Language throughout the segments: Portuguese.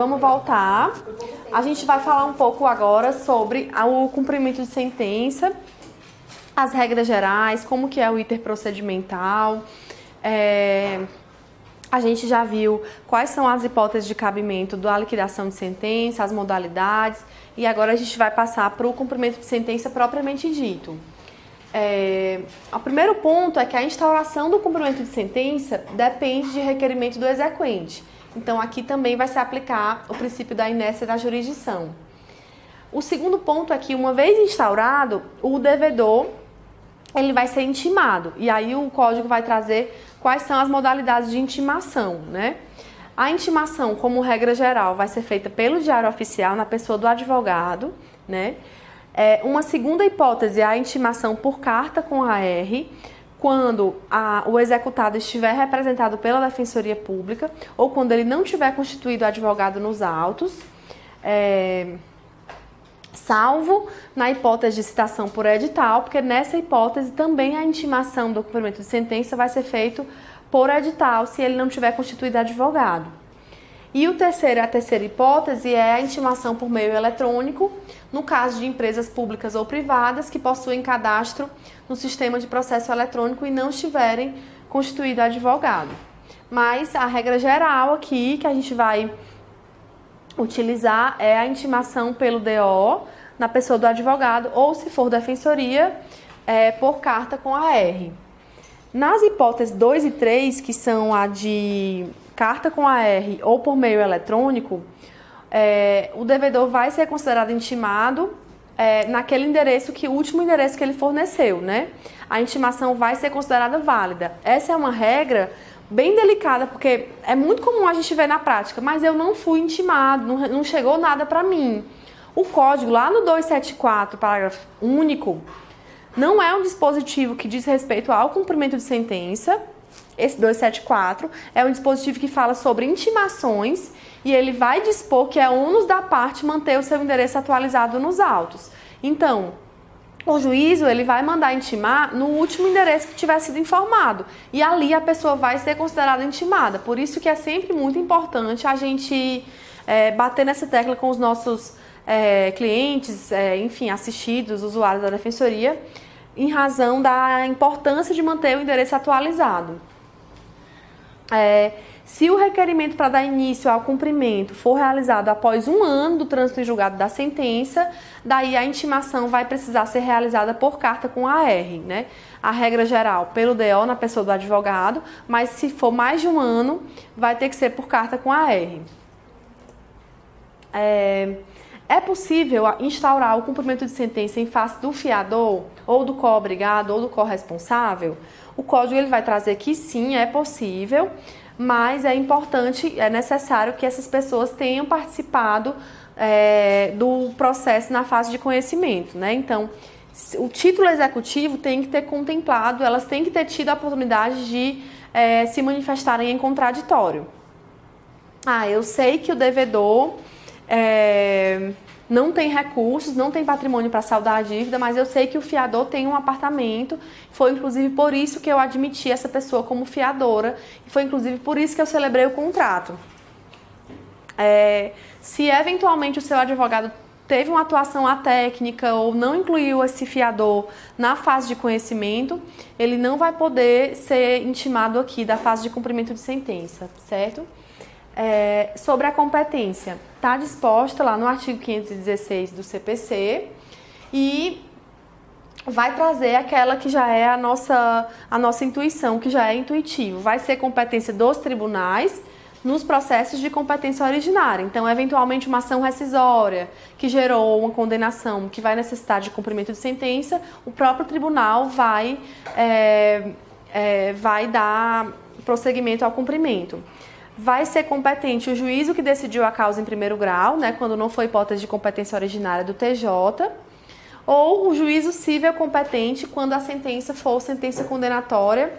Vamos voltar. A gente vai falar um pouco agora sobre o cumprimento de sentença, as regras gerais, como que é o iter procedimental. A gente já viu quais são as hipóteses de cabimento da liquidação de sentença, as modalidades, e agora a gente vai passar para o cumprimento de sentença propriamente dito. O primeiro ponto é que a instauração do cumprimento de sentença depende de requerimento do exequente. Então, aqui também vai se aplicar o princípio da inércia da jurisdição. O segundo ponto é que, uma vez instaurado, o devedor ele vai ser intimado. E aí o código vai trazer quais são as modalidades de intimação, né? A intimação, como regra geral, vai ser feita pelo diário oficial, na pessoa do advogado, né? Uma segunda hipótese é a intimação por carta com AR, quando o executado estiver representado pela Defensoria Pública ou quando ele não tiver constituído advogado nos autos, salvo na hipótese de citação por edital, porque nessa hipótese também a intimação do cumprimento de sentença vai ser feito por edital se ele não tiver constituído advogado. E a terceira hipótese é a intimação por meio eletrônico, no caso de empresas públicas ou privadas que possuem cadastro no sistema de processo eletrônico e não estiverem constituído advogado. Mas a regra geral aqui que a gente vai utilizar é a intimação pelo DO na pessoa do advogado ou, se for defensoria, por carta com AR. Nas hipóteses 2 e 3, que são a de carta com AR ou por meio eletrônico, o devedor vai ser considerado intimado naquele endereço o último endereço que ele forneceu, né? A intimação vai ser considerada válida. Essa é uma regra bem delicada, porque é muito comum a gente ver na prática, mas eu não fui intimado, não chegou nada para mim. O código, lá no 274, parágrafo único, não é um dispositivo que diz respeito ao cumprimento de sentença. Esse 274 é um dispositivo que fala sobre intimações e ele vai dispor que é ônus da parte manter o seu endereço atualizado nos autos. Então, o juízo ele vai mandar intimar no último endereço que tiver sido informado e ali a pessoa vai ser considerada intimada. Por isso que é sempre muito importante a gente bater nessa tecla com os nossos clientes, enfim, assistidos, usuários da defensoria, em razão da importância de manter o endereço atualizado. Se o requerimento para dar início ao cumprimento for realizado após 1 ano do trânsito em julgado da sentença, daí a intimação vai precisar ser realizada por carta com AR, né? A regra geral pelo DO na pessoa do advogado, mas se for mais de 1 ano, vai ter que ser por carta com AR. É possível instaurar o cumprimento de sentença em face do fiador, ou do co-obrigado, ou do corresponsável? O código ele vai trazer que sim, é possível, mas é importante, é necessário que essas pessoas tenham participado do processo na fase de conhecimento, né? Então, o título executivo tem que ter contemplado, elas têm que ter tido a oportunidade de se manifestarem em contraditório. Eu sei que o devedor não tem recursos, não tem patrimônio para saldar a dívida, mas eu sei que o fiador tem um apartamento. Foi inclusive por isso que eu admiti essa pessoa como fiadora e foi inclusive por isso que eu celebrei o contrato. Se eventualmente o seu advogado teve uma atuação atécnica ou não incluiu esse fiador na fase de conhecimento, ele não vai poder ser intimado aqui da fase de cumprimento de sentença, certo? Sobre a competência, está disposta lá no artigo 516 do CPC e vai trazer aquela que já é a nossa intuição, que já é intuitivo. Vai ser competência dos tribunais nos processos de competência originária. Então, eventualmente, uma ação rescisória que gerou uma condenação que vai necessitar de cumprimento de sentença, o próprio tribunal vai dar prosseguimento ao cumprimento. Vai ser competente o juízo que decidiu a causa em primeiro grau, né, quando não foi hipótese de competência originária do TJ, ou o juízo cível competente quando a sentença for sentença condenatória,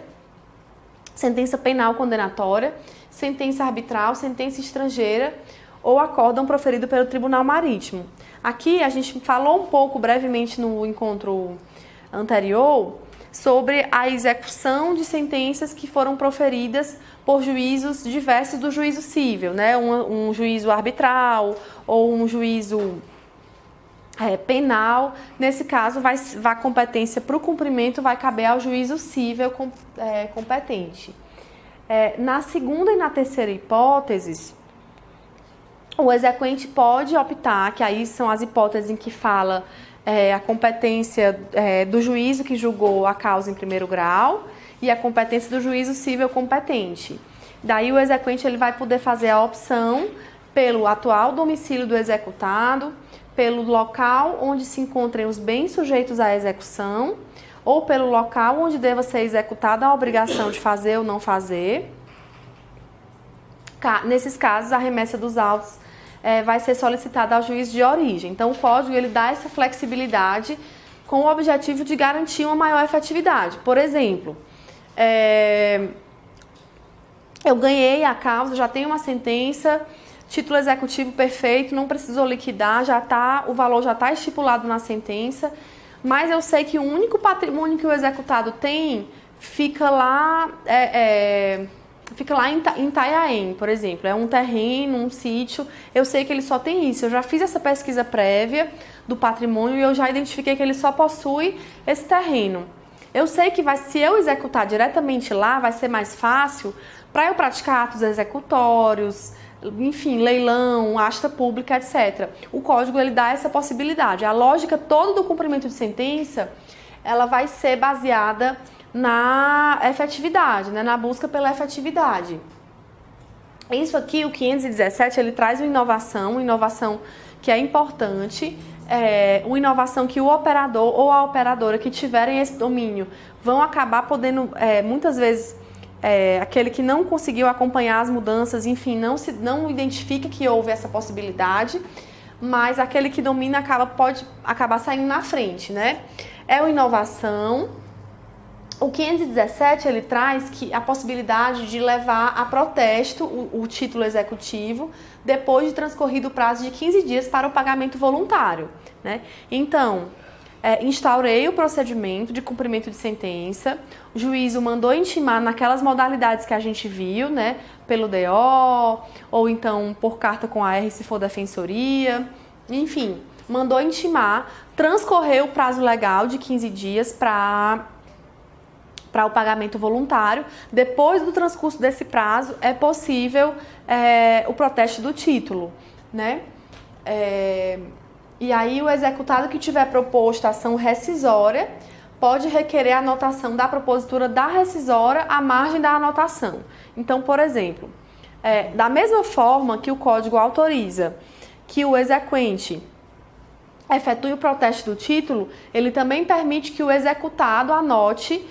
sentença penal condenatória, sentença arbitral, sentença estrangeira ou acórdão proferido pelo Tribunal Marítimo. Aqui a gente falou um pouco brevemente no encontro anterior sobre a execução de sentenças que foram proferidas por juízos diversos do juízo civil, né? Um juízo arbitral ou um juízo penal. Nesse caso, a competência para o cumprimento vai caber ao juízo civil competente. Na segunda e na terceira hipóteses, o exequente pode optar, que aí são as hipóteses em que fala a competência do juízo que julgou a causa em primeiro grau e a competência do juízo civil competente. Daí o exequente ele vai poder fazer a opção pelo atual domicílio do executado, pelo local onde se encontrem os bens sujeitos à execução, ou pelo local onde deva ser executada a obrigação de fazer ou não fazer. Nesses casos, a remessa dos autos vai ser solicitada ao juiz de origem. Então, o Código ele dá essa flexibilidade com o objetivo de garantir uma maior efetividade. Por exemplo, eu ganhei a causa, já tenho uma sentença, título executivo perfeito, não precisou liquidar, o valor já está estipulado na sentença, mas eu sei que o único patrimônio que o executado tem fica lá em Itanhaém, por exemplo. É um terreno, um sítio. Eu sei que ele só tem isso. Eu já fiz essa pesquisa prévia do patrimônio e eu já identifiquei que ele só possui esse terreno. Eu sei que se eu executar diretamente lá, vai ser mais fácil para eu praticar atos executórios, enfim, leilão, asta pública, etc. O Código ele dá essa possibilidade. A lógica toda do cumprimento de sentença, ela vai ser baseada na efetividade, né? Na busca pela efetividade. Isso aqui, o 517, ele traz uma inovação que é importante, uma inovação que o operador ou a operadora que tiverem esse domínio vão acabar podendo, muitas vezes, aquele que não conseguiu acompanhar as mudanças, enfim, não identifica que houve essa possibilidade, mas aquele que domina pode acabar saindo na frente, né? É uma inovação. O 517, ele traz a possibilidade de levar a protesto o título executivo depois de transcorrido o prazo de 15 dias para o pagamento voluntário, né? Então, instaurei o procedimento de cumprimento de sentença, o juízo mandou intimar naquelas modalidades que a gente viu, né? Pelo DO, ou então por carta com AR se for defensoria, enfim, mandou intimar, transcorreu o prazo legal de 15 dias para o pagamento voluntário. Depois do transcurso desse prazo, é possível o protesto do título, né? E aí o executado que tiver proposto a ação rescisória pode requerer a anotação da propositura da rescisória à margem da anotação. Então, por exemplo, da mesma forma que o Código autoriza que o exequente efetue o protesto do título, ele também permite que o executado anote,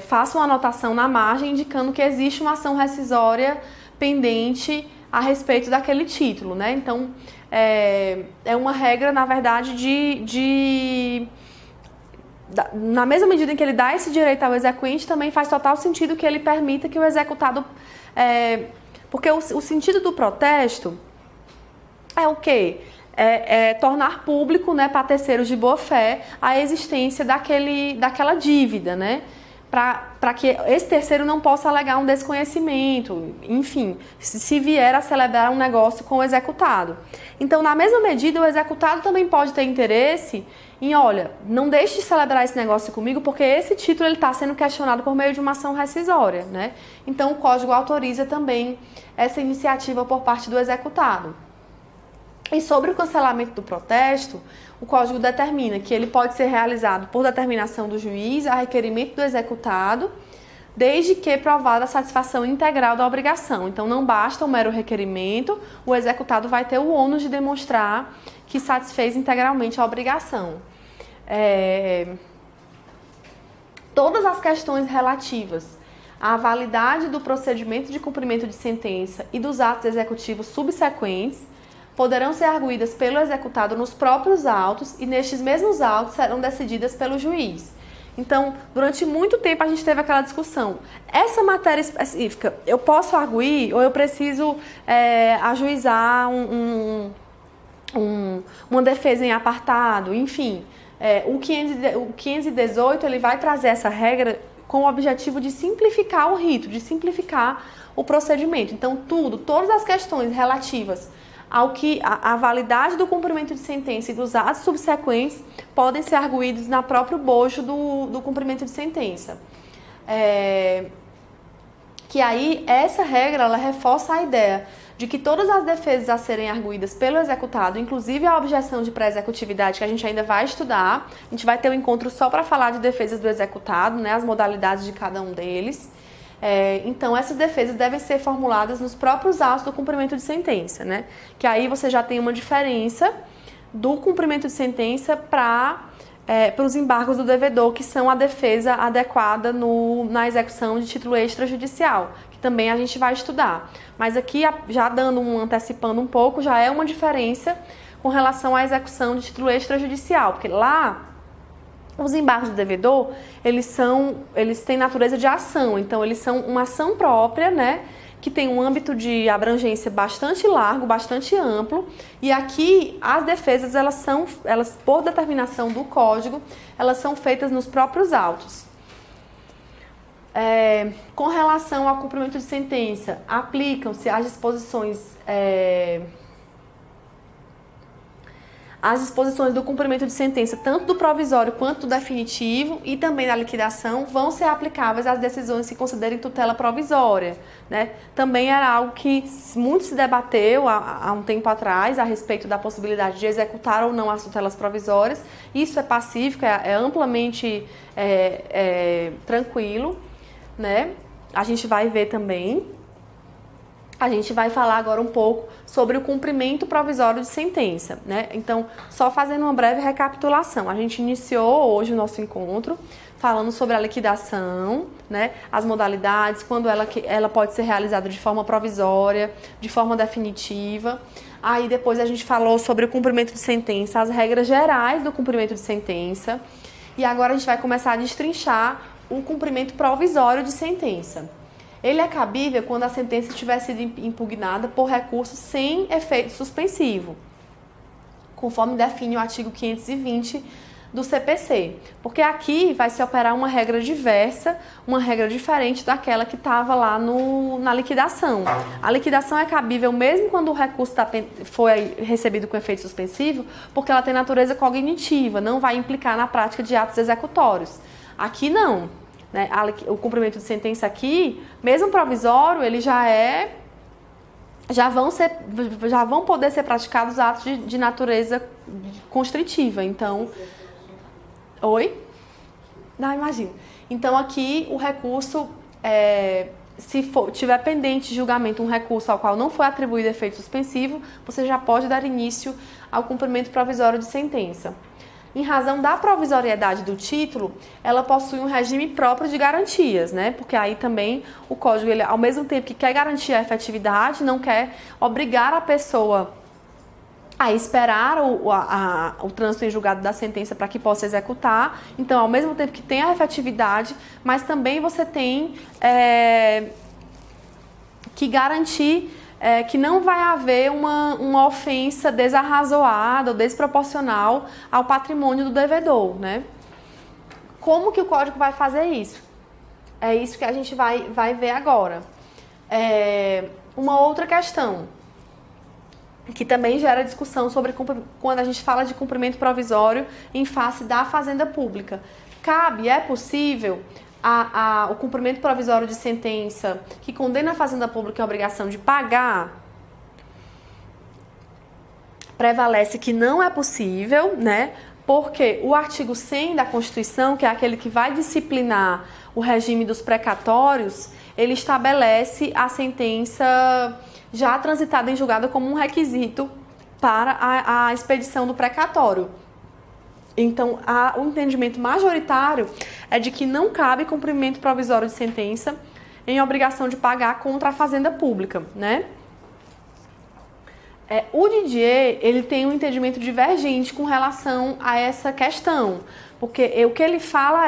faça uma anotação na margem indicando que existe uma ação rescisória pendente a respeito daquele título, né? Então, é uma regra, na verdade, na mesma medida em que ele dá esse direito ao exequente, também faz total sentido que ele permita que o executado... porque o sentido do protesto é o quê? Tornar público, né, para terceiros de boa fé a existência daquela dívida, né? Para que esse terceiro não possa alegar um desconhecimento, enfim, se vier a celebrar um negócio com o executado. Então, na mesma medida, o executado também pode ter interesse em, olha, não deixe de celebrar esse negócio comigo, porque esse título está sendo questionado por meio de uma ação rescisória, né? Então, o Código autoriza também essa iniciativa por parte do executado. E sobre o cancelamento do protesto, o Código determina que ele pode ser realizado por determinação do juiz a requerimento do executado, desde que provada a satisfação integral da obrigação. Então, não basta o mero requerimento, o executado vai ter o ônus de demonstrar que satisfez integralmente a obrigação. Todas as questões relativas à validade do procedimento de cumprimento de sentença e dos atos executivos subsequentes poderão ser arguídas pelo executado nos próprios autos e nestes mesmos autos serão decididas pelo juiz. Então, durante muito tempo a gente teve aquela discussão. Essa matéria específica, eu posso arguir ou eu preciso ajuizar uma defesa em apartado, enfim. O 518 ele vai trazer essa regra com o objetivo de simplificar o rito, de simplificar o procedimento. Então, todas as questões relativas ao que a validade do cumprimento de sentença e dos atos subsequentes podem ser arguídos na próprio bojo do cumprimento de sentença. Que aí, essa regra, ela reforça a ideia de que todas as defesas a serem arguídas pelo executado, inclusive a objeção de pré-executividade, que a gente ainda vai estudar, a gente vai ter um encontro só para falar de defesas do executado, né, as modalidades de cada um deles. Então, essas defesas devem ser formuladas nos próprios autos do cumprimento de sentença, né? Que aí você já tem uma diferença do cumprimento de sentença para os embargos do devedor, que são a defesa adequada na execução de título extrajudicial, que também a gente vai estudar. Mas aqui, já antecipando um pouco, já é uma diferença com relação à execução de título extrajudicial, porque lá os embargos do devedor, eles têm natureza de ação, então eles são uma ação própria, né, que tem um âmbito de abrangência bastante largo, bastante amplo, e aqui as defesas, elas por determinação do Código, elas são feitas nos próprios autos. Com relação ao cumprimento de sentença, aplicam-se as disposições do cumprimento de sentença, tanto do provisório quanto do definitivo e também da liquidação, vão ser aplicáveis às decisões que considerem tutela provisória, né? Também era algo que muito se debateu há um tempo atrás a respeito da possibilidade de executar ou não as tutelas provisórias. Isso é pacífico, é amplamente tranquilo, né? A gente vai ver também. A gente vai falar agora um pouco sobre o cumprimento provisório de sentença, né? Então, só fazendo uma breve recapitulação, a gente iniciou hoje o nosso encontro falando sobre a liquidação, né? As modalidades, quando ela pode ser realizada de forma provisória, de forma definitiva. Aí depois a gente falou sobre o cumprimento de sentença, as regras gerais do cumprimento de sentença. E agora a gente vai começar a destrinchar o cumprimento provisório de sentença. Ele é cabível quando a sentença tiver sido impugnada por recurso sem efeito suspensivo, conforme define o artigo 520 do CPC. Porque aqui vai se operar uma regra diversa, uma regra diferente daquela que estava lá na liquidação. A liquidação é cabível mesmo quando o recurso foi recebido com efeito suspensivo, porque ela tem natureza cognitiva, não vai implicar na prática de atos executórios. Aqui não. Né? O cumprimento de sentença aqui, mesmo provisório, ele já vão poder ser praticados atos de natureza constritiva. Então, Não, imagina. Então, aqui o recurso, se tiver pendente de julgamento um recurso ao qual não foi atribuído efeito suspensivo, você já pode dar início ao cumprimento provisório de sentença. Em razão da provisoriedade do título, ela possui um regime próprio de garantias, né? Porque aí também o Código, ele, ao mesmo tempo que quer garantir a efetividade, não quer obrigar a pessoa a esperar o trânsito em julgado da sentença para que possa executar. Então, ao mesmo tempo que tem a efetividade, mas também você tem que garantir que não vai haver uma ofensa desarrazoada ou desproporcional ao patrimônio do devedor, né? Como que o Código vai fazer isso? É isso que a gente vai ver agora. Uma outra questão, que também gera discussão sobre quando a gente fala de cumprimento provisório em face da Fazenda Pública. É possível o cumprimento provisório de sentença que condena a Fazenda Pública à obrigação de pagar? Prevalece que não é possível, né? Porque o artigo 100 da Constituição, que é aquele que vai disciplinar o regime dos precatórios, ele estabelece a sentença já transitada em julgado como um requisito para a expedição do precatório. Então, o entendimento majoritário é de que não cabe cumprimento provisório de sentença em obrigação de pagar contra a Fazenda Pública, né? O Didier, ele tem um entendimento divergente com relação a essa questão, porque o que ele fala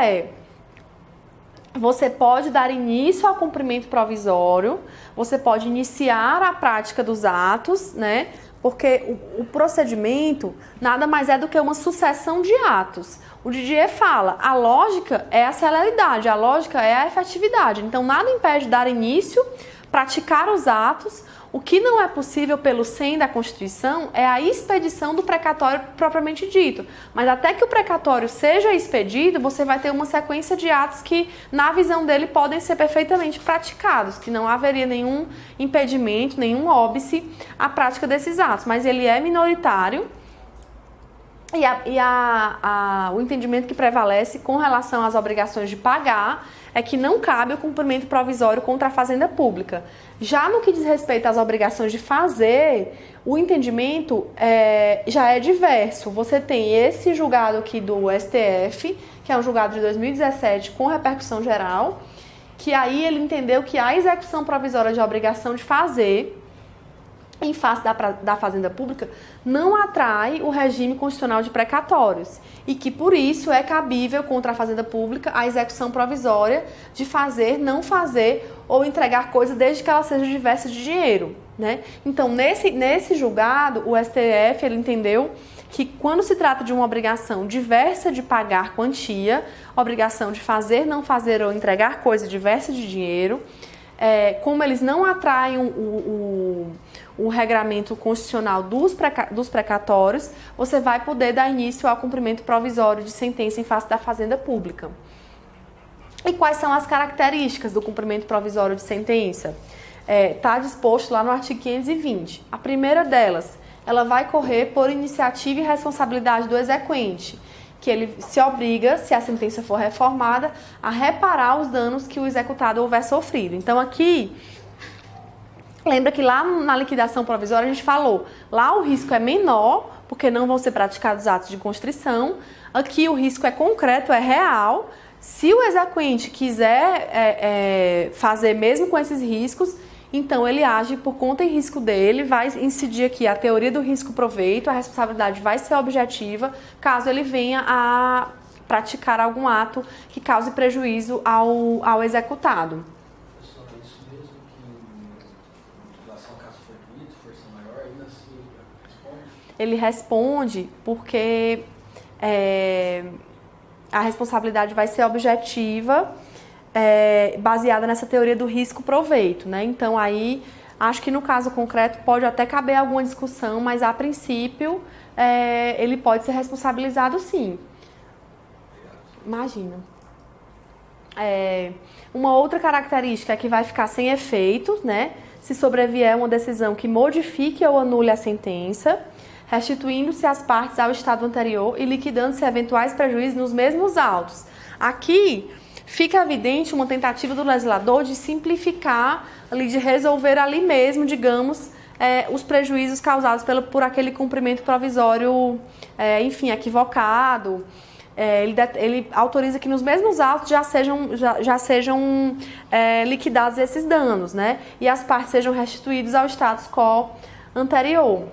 você pode dar início ao cumprimento provisório, você pode iniciar a prática dos atos, né, porque o procedimento nada mais é do que uma sucessão de atos. O Didier fala, a lógica é a celeridade, a lógica é a efetividade. Então, nada impede de dar início, praticar os atos. O que não é possível pelo 100 da Constituição é a expedição do precatório propriamente dito. Mas até que o precatório seja expedido, você vai ter uma sequência de atos que, na visão dele, podem ser perfeitamente praticados, que não haveria nenhum impedimento, nenhum óbice à prática desses atos. Mas ele é minoritário. O entendimento que prevalece com relação às obrigações de pagar é que não cabe o cumprimento provisório contra a fazenda pública. Já no que diz respeito às obrigações de fazer, o entendimento já é diverso. Você tem esse julgado aqui do STF, que é um julgado de 2017 com repercussão geral, que aí ele entendeu que a execução provisória de obrigação de fazer em face da fazenda pública, não atrai o regime constitucional de precatórios e que, por isso, é cabível contra a fazenda pública a execução provisória de fazer, não fazer ou entregar coisa desde que ela seja diversa de dinheiro, né? Então, nesse julgado, o STF ele entendeu que quando se trata de uma obrigação diversa de pagar quantia, obrigação de fazer, não fazer ou entregar coisa diversa de dinheiro, como eles não atraem o regramento constitucional dos precatórios, você vai poder dar início ao cumprimento provisório de sentença em face da fazenda pública. E quais são as características do cumprimento provisório de sentença? Está disposto lá no artigo 520. A primeira delas, ela vai correr por iniciativa e responsabilidade do exequente, que ele se obriga, se a sentença for reformada, a reparar os danos que o executado houver sofrido. Então aqui, lembra que lá na liquidação provisória a gente falou, lá o risco é menor, porque não vão ser praticados atos de constrição. Aqui o risco é concreto, é real. Se o exequente quiser fazer mesmo com esses riscos, então ele age por conta e risco dele, vai incidir aqui a teoria do risco-proveito, a responsabilidade vai ser objetiva, caso ele venha a praticar algum ato que cause prejuízo ao executado. Ele responde porque a responsabilidade vai ser objetiva, baseada nessa teoria do risco-proveito, né? Então aí, acho que no caso concreto pode até caber alguma discussão, mas a princípio ele pode ser responsabilizado sim. Imagina. Uma outra característica é que vai ficar sem efeito, né? Se sobrevier uma decisão que modifique ou anule a sentença, restituindo-se as partes ao estado anterior e liquidando-se eventuais prejuízos nos mesmos autos. Aqui fica evidente uma tentativa do legislador de simplificar, de resolver ali mesmo, digamos, os prejuízos causados por aquele cumprimento provisório, equivocado. Ele autoriza que nos mesmos autos já sejam liquidados esses danos, né? E as partes sejam restituídas ao status quo anterior.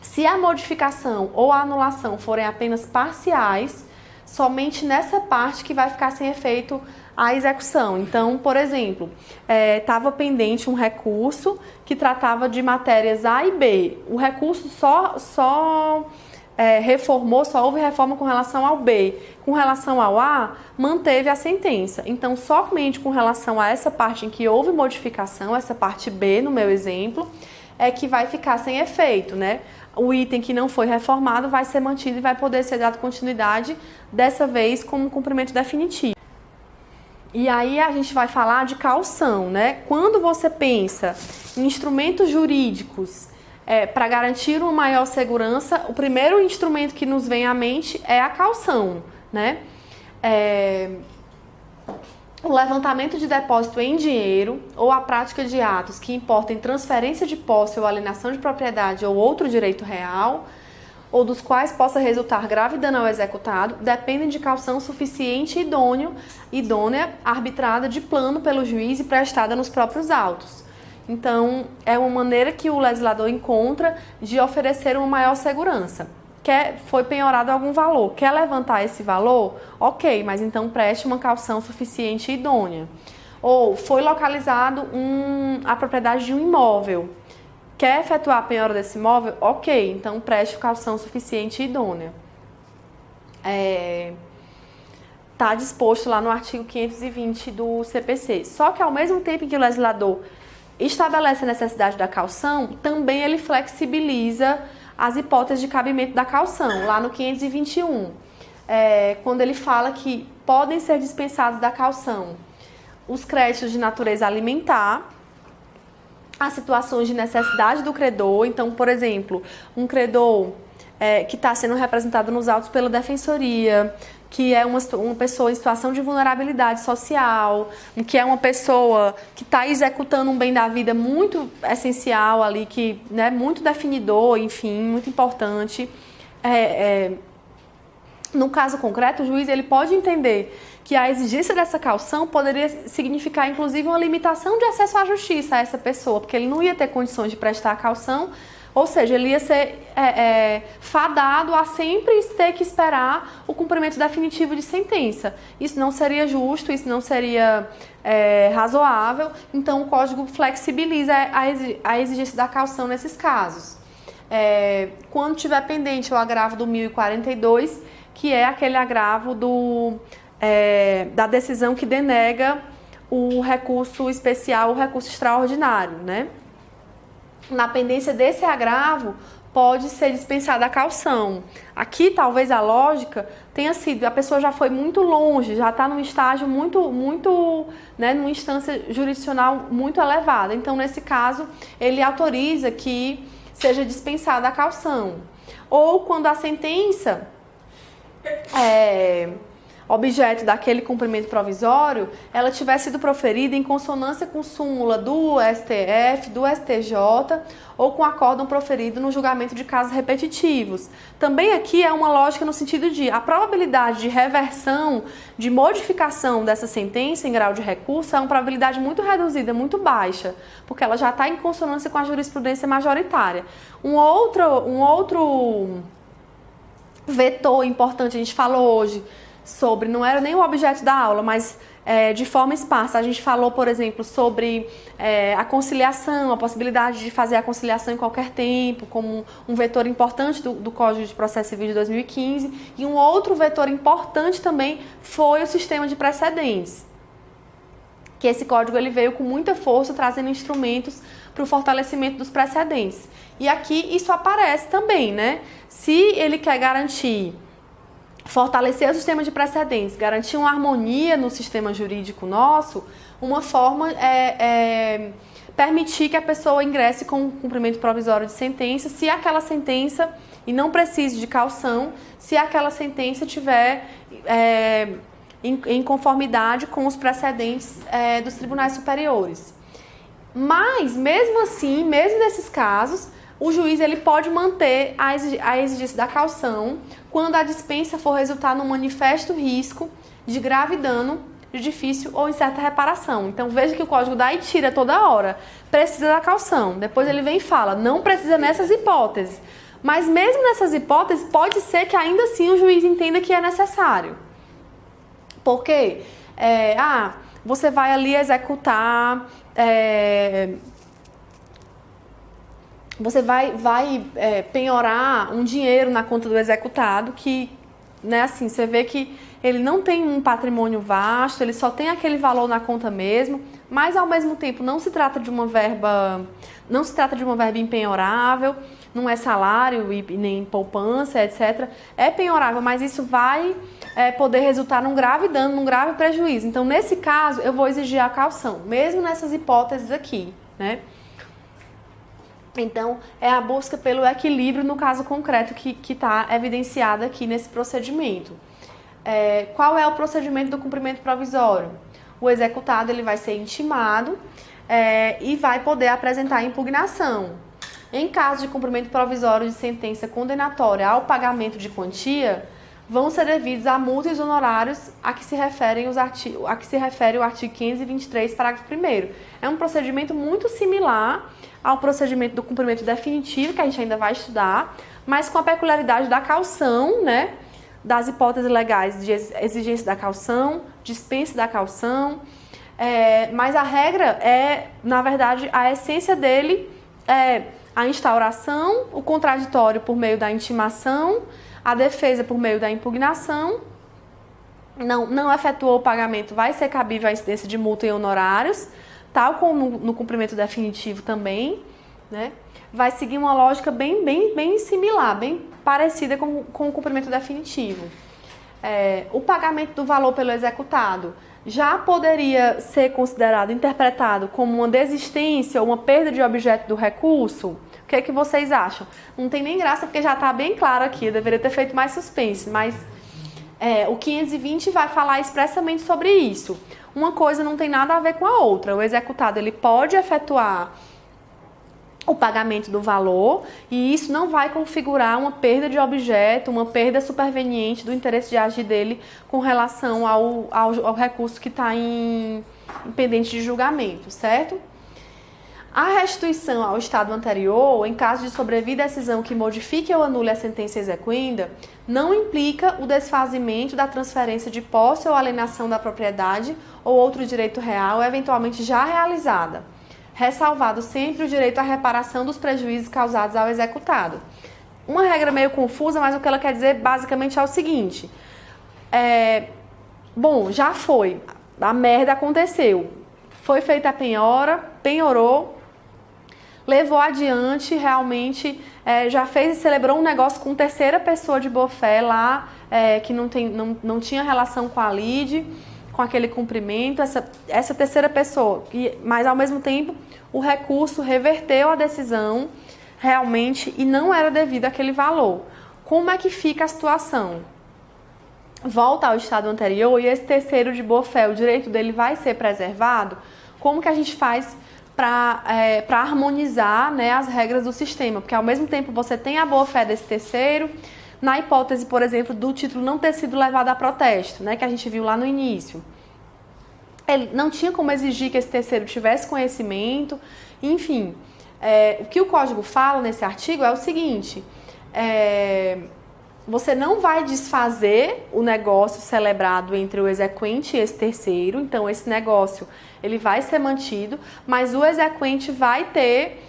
Se a modificação ou a anulação forem apenas parciais, somente nessa parte que vai ficar sem efeito a execução. Então, por exemplo, estava pendente um recurso que tratava de matérias A e B. O recurso só houve reforma com relação ao B. Com relação ao A, manteve a sentença. Então, somente com relação a essa parte em que houve modificação, essa parte B, no meu exemplo, é que vai ficar sem efeito, né? O item que não foi reformado vai ser mantido e vai poder ser dado continuidade, dessa vez com um cumprimento definitivo. E aí a gente vai falar de caução, né? Quando você pensa em instrumentos jurídicos para garantir uma maior segurança, o primeiro instrumento que nos vem à mente é a caução, né? O levantamento de depósito em dinheiro ou a prática de atos que importem transferência de posse ou alienação de propriedade ou outro direito real, ou dos quais possa resultar grave dano ao executado, dependem de caução suficiente e idônea, arbitrada de plano pelo juiz e prestada nos próprios autos. Então, é uma maneira que o legislador encontra de oferecer uma maior segurança. Foi penhorado algum valor, quer levantar esse valor? Ok, mas então preste uma caução suficiente e idônea. Ou foi localizado a propriedade de um imóvel. Quer efetuar a penhora desse imóvel? Ok, então preste caução suficiente e idônea. Está disposto lá no artigo 520 do CPC. Só que ao mesmo tempo que o legislador estabelece a necessidade da caução, também ele flexibiliza as hipóteses de cabimento da caução, lá no 521. Quando ele fala que podem ser dispensados da caução os créditos de natureza alimentar, as situações de necessidade do credor. Então, por exemplo, um credor que está sendo representado nos autos pela defensoria, que é uma pessoa em situação de vulnerabilidade social, que é uma pessoa que está executando um bem da vida muito essencial ali, que, né, muito definidor, enfim, muito importante. No caso concreto, o juiz ele pode entender que a exigência dessa caução poderia significar, inclusive, uma limitação de acesso à justiça a essa pessoa, porque ele não ia ter condições de prestar a caução, ou seja, ele ia ser fadado a sempre ter que esperar o cumprimento definitivo de sentença. Isso não seria justo, isso não seria razoável, então o Código flexibiliza a exigência da caução nesses casos. Quando tiver pendente o agravo do 1042, que é aquele agravo da decisão que denega o recurso especial, o recurso extraordinário, né? Na pendência desse agravo, pode ser dispensada a caução. Aqui, talvez a lógica tenha sido, a pessoa já foi muito longe, já está num estágio muito, né, numa instância jurisdicional muito elevada. Então, nesse caso, ele autoriza que seja dispensada a caução. Ou quando a sentença objeto daquele cumprimento provisório, ela tiver sido proferida em consonância com súmula do STF, do STJ ou com acórdão proferido no julgamento de casos repetitivos. Também aqui é uma lógica no sentido de a probabilidade de reversão, de modificação dessa sentença em grau de recurso é uma probabilidade muito reduzida, muito baixa, porque ela já está em consonância com a jurisprudência majoritária. Um outro vetor importante, a gente falou hoje sobre, não era nem o objeto da aula, mas de forma esparsa. A gente falou, por exemplo, sobre a conciliação, a possibilidade de fazer a conciliação em qualquer tempo, como um vetor importante do Código de Processo Civil de 2015. E um outro vetor importante também foi o sistema de precedentes, que esse código ele veio com muita força, trazendo instrumentos para o fortalecimento dos precedentes. E aqui isso aparece também, né? Se ele quer fortalecer o sistema de precedentes, garantir uma harmonia no sistema jurídico nosso, uma forma é permitir que a pessoa ingresse com o cumprimento provisório de sentença, se aquela sentença, e não precise de caução, se aquela sentença tiver em conformidade com os precedentes dos tribunais superiores. Mas, mesmo assim, mesmo nesses casos, o juiz ele pode manter a exigência da caução quando a dispensa for resultar num manifesto risco de grave dano, de difícil ou incerta reparação. Então veja que o código dá e tira toda hora. Precisa da caução. Depois ele vem e fala, não precisa nessas hipóteses. Mas mesmo nessas hipóteses, pode ser que ainda assim o juiz entenda que é necessário. Por quê? Você vai ali executar... Você vai penhorar um dinheiro na conta do executado que, né, assim, você vê que ele não tem um patrimônio vasto, ele só tem aquele valor na conta mesmo, mas ao mesmo tempo não se trata de uma verba empenhorável, não é salário e nem poupança, etc. É penhorável, mas isso vai poder resultar num grave dano, num grave prejuízo. Então, nesse caso, eu vou exigir a caução, mesmo nessas hipóteses aqui, né? Então, é a busca pelo equilíbrio no caso concreto que está evidenciado aqui nesse procedimento. Qual é o procedimento do cumprimento provisório? O executado ele vai ser intimado e vai poder apresentar a impugnação. Em caso de cumprimento provisório de sentença condenatória ao pagamento de quantia, vão ser devidos a multas e os honorários a que se refere o artigo 523, parágrafo 1º. É um procedimento muito similar ao procedimento do cumprimento definitivo, que a gente ainda vai estudar, mas com a peculiaridade da caução, né, das hipóteses legais de exigência da caução, dispensa da caução, mas a regra na verdade, a essência dele é A instauração, o contraditório por meio da intimação, a defesa por meio da impugnação. Não efetuou o pagamento, vai ser cabível a incidência de multa e honorários, tal como no cumprimento definitivo também, né? Vai seguir uma lógica bem similar, bem parecida com o cumprimento definitivo. O pagamento do valor pelo executado já poderia ser considerado, interpretado como uma desistência ou uma perda de objeto do recurso? O que é que vocês acham? Não tem nem graça porque já está bem claro aqui, eu deveria ter feito mais suspense, mas o 520 vai falar expressamente sobre isso. Uma coisa não tem nada a ver com a outra. O executado ele pode efetuar o pagamento do valor e isso não vai configurar uma perda de objeto, uma perda superveniente do interesse de agir dele com relação ao recurso que está em pendente de julgamento, certo? A restituição ao estado anterior, em caso de sobrevir decisão que modifique ou anule a sentença exequenda, não implica o desfazimento da transferência de posse ou alienação da propriedade ou outro direito real, eventualmente já realizada, ressalvado sempre o direito à reparação dos prejuízos causados ao executado. Uma regra meio confusa, mas o que ela quer dizer basicamente é o seguinte: bom, já foi, a merda aconteceu, foi feita a penhora, penhorou, levou adiante, realmente já fez e celebrou um negócio com terceira pessoa de boa-fé lá, que não tinha relação com a lide, com aquele cumprimento, essa terceira pessoa, mas ao mesmo tempo o recurso reverteu a decisão realmente e não era devido àquele valor. Como é que fica a situação? Volta ao estado anterior e esse terceiro de boa-fé, o direito dele vai ser preservado? Como que a gente faz para harmonizar, né, as regras do sistema? Porque ao mesmo tempo você tem a boa-fé desse terceiro, na hipótese, por exemplo, do título não ter sido levado a protesto, né, que a gente viu lá no início. Ele não tinha como exigir que esse terceiro tivesse conhecimento, enfim. O que o código fala nesse artigo é o seguinte: você não vai desfazer o negócio celebrado entre o exequente e esse terceiro, então esse negócio ele vai ser mantido, mas o exequente vai ter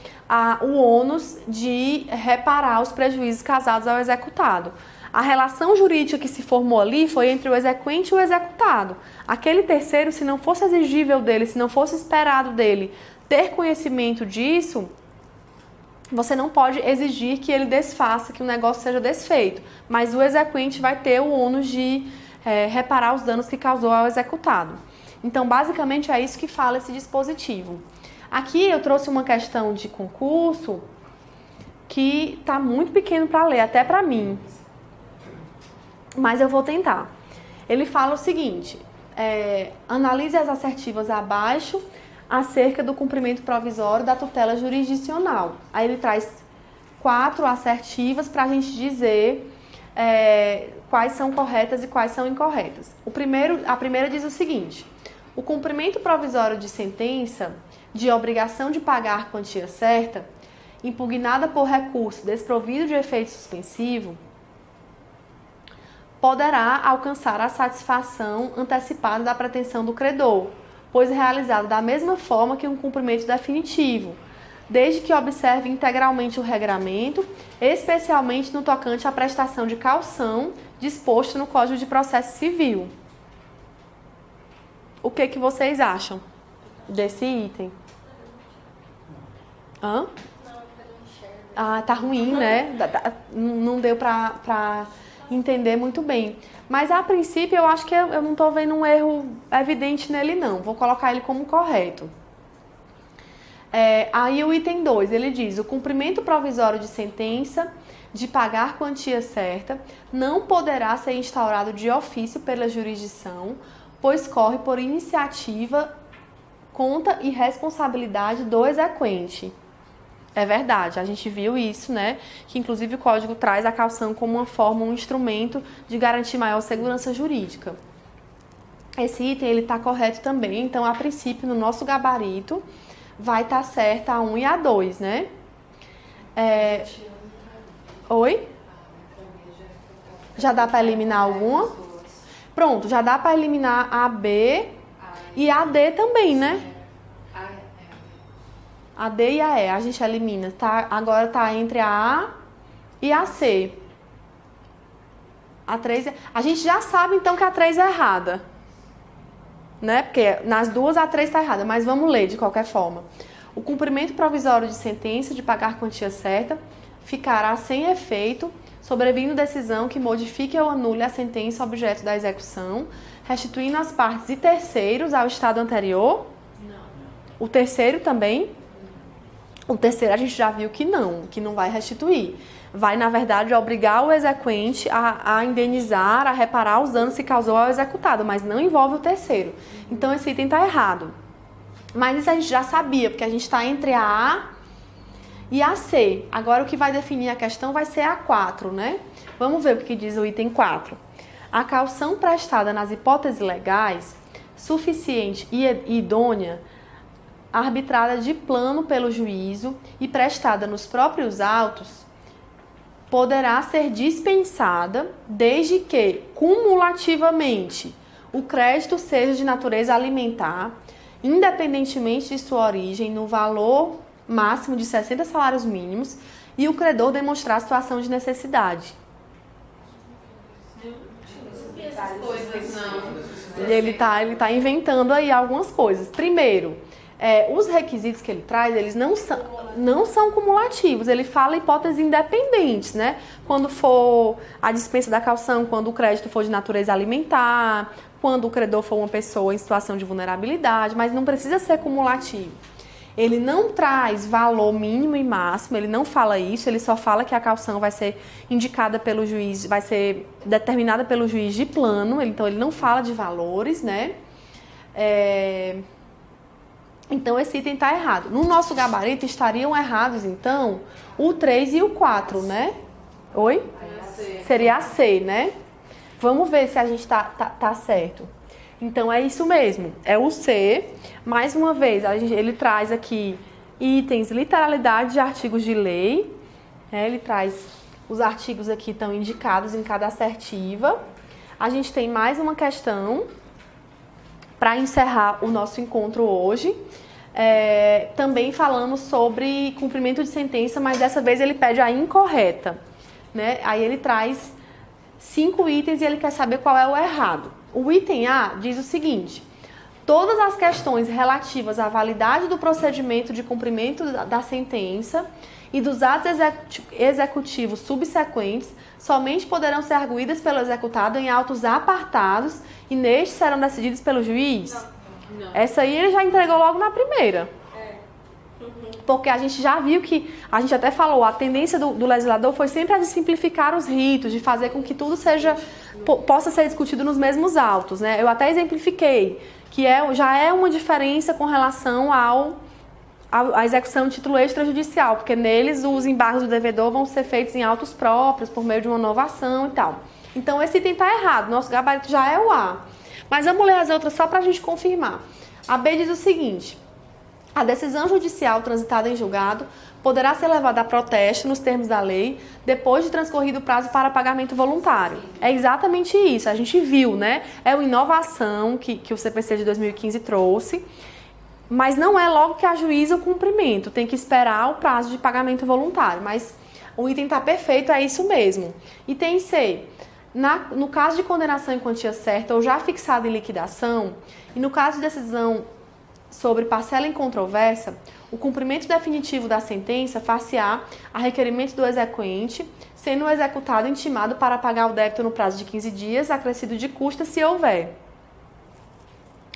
o ônus de reparar os prejuízos causados ao executado. A relação jurídica que se formou ali foi entre o exequente e o executado. Aquele terceiro, se não fosse exigível dele, se não fosse esperado dele ter conhecimento disso, você não pode exigir que ele desfaça, que o negócio seja desfeito. Mas o exequente vai ter o ônus de reparar os danos que causou ao executado. Então, basicamente, é isso que fala esse dispositivo. Aqui eu trouxe uma questão de concurso que está muito pequeno para ler, até para mim. Mas eu vou tentar. Ele fala o seguinte: analise as assertivas abaixo acerca do cumprimento provisório da tutela jurisdicional. Aí ele traz 4 assertivas para a gente dizer quais são corretas e quais são incorretas. A primeira diz o seguinte: o cumprimento provisório de sentença de obrigação de pagar quantia certa, impugnada por recurso desprovido de efeito suspensivo, poderá alcançar a satisfação antecipada da pretensão do credor, pois realizado da mesma forma que um cumprimento definitivo, desde que observe integralmente o regramento, especialmente no tocante à prestação de caução disposto no Código de Processo Civil. O que vocês acham desse item? Hã? Tá ruim, né? Não deu pra entender muito bem. Mas a princípio eu acho que eu não estou vendo um erro evidente nele não. Vou colocar ele como correto. Aí o item 2, ele diz: o cumprimento provisório de sentença de pagar quantia certa não poderá ser instaurado de ofício pela jurisdição, pois corre por iniciativa, conta e responsabilidade do exequente. É verdade, a gente viu isso, né? Que inclusive o Código traz a caução como uma forma, um instrumento de garantir maior segurança jurídica. Esse item, ele está correto também, então a princípio no nosso gabarito vai estar certa a 1 e a 2, né? Oi? Já dá para eliminar alguma? Pronto, já dá para eliminar a B e a D também, né? A D e a E, a gente elimina. Tá, agora tá entre a A e a C. A 3 a gente já sabe então que a 3 é errada. Né? Porque nas duas a 3 está errada, mas vamos ler de qualquer forma. O cumprimento provisório de sentença de pagar quantia certa ficará sem efeito, sobrevindo decisão que modifique ou anule a sentença objeto da execução, restituindo as partes e terceiros ao estado anterior. Não. O terceiro também? O terceiro a gente já viu que não vai restituir. Vai, na verdade, obrigar o exequente a indenizar, a reparar os danos que causou ao executado, mas não envolve o terceiro. Então, esse item está errado. Mas isso a gente já sabia, porque a gente está entre a A e a C. Agora, o que vai definir a questão vai ser a 4, né? Vamos ver o que diz o item 4. A caução prestada nas hipóteses legais, suficiente e idônea, arbitrada de plano pelo juízo e prestada nos próprios autos, poderá ser dispensada desde que, cumulativamente, o crédito seja de natureza alimentar, independentemente de sua origem, no valor máximo de 60 salários mínimos e o credor demonstrar situação de necessidade. Ele tá inventando aí algumas coisas. Primeiro, os requisitos que ele traz, eles não são cumulativos, ele fala hipóteses independentes, né? Quando for a dispensa da caução, quando o crédito for de natureza alimentar, quando o credor for uma pessoa em situação de vulnerabilidade, mas não precisa ser cumulativo. Ele não traz valor mínimo e máximo, ele não fala isso, ele só fala que a caução vai ser indicada pelo juiz, vai ser determinada pelo juiz de plano, então ele não fala de valores, né? Então, esse item está errado. No nosso gabarito, estariam errados, então, o 3 e o 4, né? Oi? Seria a C, né? Vamos ver se a gente tá certo. Então, é isso mesmo. É o C. Mais uma vez, ele traz aqui itens, literalidade de artigos de lei. Ele traz os artigos aqui estão indicados em cada assertiva. A gente tem mais uma questão para encerrar o nosso encontro hoje. Também falando sobre cumprimento de sentença, mas dessa vez ele pede a incorreta, né? Aí ele traz 5 itens e ele quer saber qual é o errado. O item A diz o seguinte: todas as questões relativas à validade do procedimento de cumprimento da sentença e dos atos executivos subsequentes somente poderão ser arguídas pelo executado em autos apartados e nestes serão decididos pelo juiz. Não. Essa aí ele já entregou logo na primeira. Porque a gente já viu que, a gente até falou, a tendência do legislador foi sempre a de simplificar os ritos, de fazer com que tudo possa ser discutido nos mesmos autos, né? Eu até exemplifiquei que já é uma diferença com relação à execução de título extrajudicial, porque neles os embargos do devedor vão ser feitos em autos próprios, por meio de uma novação e tal. Então esse item está errado, nosso gabarito já é o A. Mas vamos ler as outras só para a gente confirmar. A B diz o seguinte: a decisão judicial transitada em julgado poderá ser levada a protesto nos termos da lei depois de transcorrido o prazo para pagamento voluntário. É exatamente isso, a gente viu, né? É uma inovação que o CPC de 2015 trouxe, mas não é logo que ajuiza o cumprimento, tem que esperar o prazo de pagamento voluntário. Mas o item está perfeito, é isso mesmo. Item C. No caso de condenação em quantia certa ou já fixada em liquidação, e no caso de decisão sobre parcela incontroversa, o cumprimento definitivo da sentença far-se-á a requerimento do exequente, sendo o executado intimado para pagar o débito no prazo de 15 dias, acrescido de custa se houver.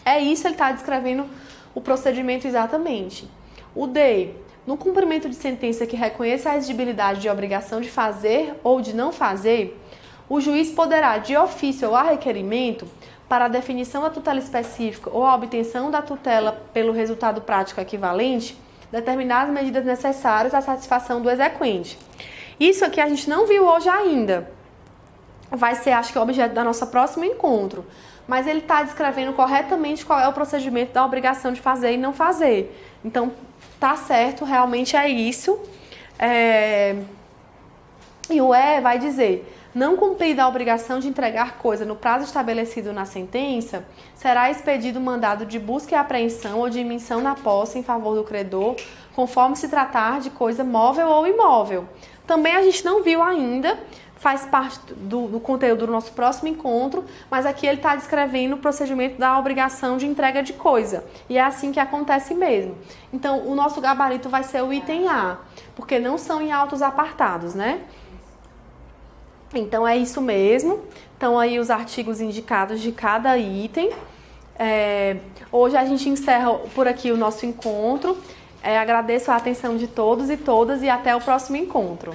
É isso, ele está descrevendo o procedimento exatamente. O D. No cumprimento de sentença que reconheça a exigibilidade de obrigação de fazer ou de não fazer, o juiz poderá, de ofício ou a requerimento, para a definição da tutela específica ou a obtenção da tutela pelo resultado prático equivalente, determinar as medidas necessárias à satisfação do exequente. Isso aqui a gente não viu hoje ainda. Vai ser, acho que, o objeto do nosso próximo encontro. Mas ele está descrevendo corretamente qual é o procedimento da obrigação de fazer e não fazer. Então, tá certo, realmente é isso. E o E vai dizer: não cumprida a obrigação de entregar coisa no prazo estabelecido na sentença, será expedido mandado de busca e apreensão ou de emissão na posse em favor do credor, conforme se tratar de coisa móvel ou imóvel. Também a gente não viu ainda, faz parte do conteúdo do nosso próximo encontro, mas aqui ele está descrevendo o procedimento da obrigação de entrega de coisa. E é assim que acontece mesmo. Então, o nosso gabarito vai ser o item A, porque não são em autos apartados, né? Então, é isso mesmo. Então, aí os artigos indicados de cada item. Hoje a gente encerra por aqui o nosso encontro. Agradeço a atenção de todos e todas e até o próximo encontro.